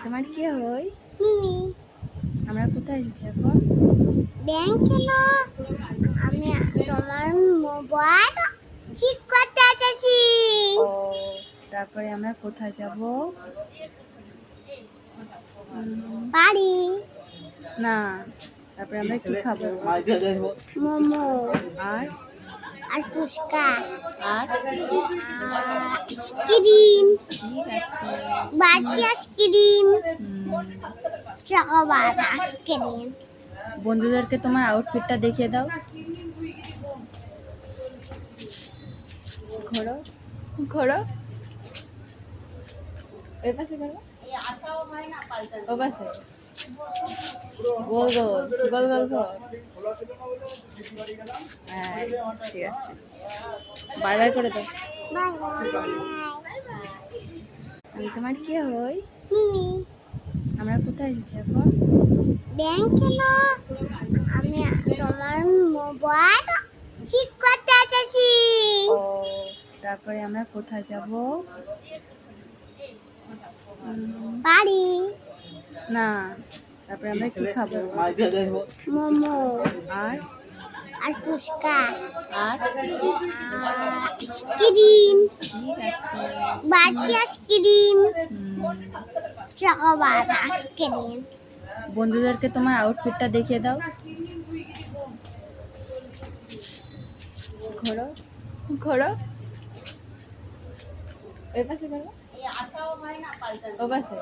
তোমার কি হয়? মিমি। আমরা কোথায় এসেছি এখন? ব্যাংকে না, আমি তোমার মোবাইল ঠিক করতে এসেছি। ও, তারপরে আমরা কোথায় যাব? বাড়ি। না, তারপরে আমরা কি খাবো? মোমো আর আর ফুচকা আর আইসক্রিম, ঠিক আছে। বাটি আইসক্রিম, হুম, চকোবার আইসক্রিম। বন্ধুদেরকে তোমার আউটফিটটা দেখিয়ে দাও। ঘোরো ঘোরো, ওই পাশে ঘোরো, ও পাশে গোল গোল গোল গোল ঘোর। হ্যাঁ, ঠিক আছে, বাই বাই করে দাও। Bye bye. আমি তোমার কি হই? মিমি। আমরা কোথায় এসেছি এখন? ব্যাংকে না, আমি তোমার মোবাইল ঠিক করতে এসেছি। ও, তারপরে আমরা কোথায় যাব? বাড়ি। না, তারপরে আমরা কি খাবো? মোমো আর আর ফুচকা আর আইসক্রিম, ঠিক আছে। বাটি আইসক্রিম, হুম, চকোবার আইসক্রিম। বন্ধুদেরকে তোমার আউটফিটটা দেখিয়ে দাও। ঘোরো ঘোরো, ওই পাশে ঘোরো, ও পাশে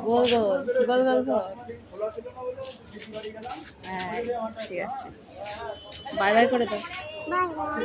গোল গোল গোল গোল ঘোর। হ্যাঁ, ঠিক আছে, বাই বাই করে দাও। Bye bye.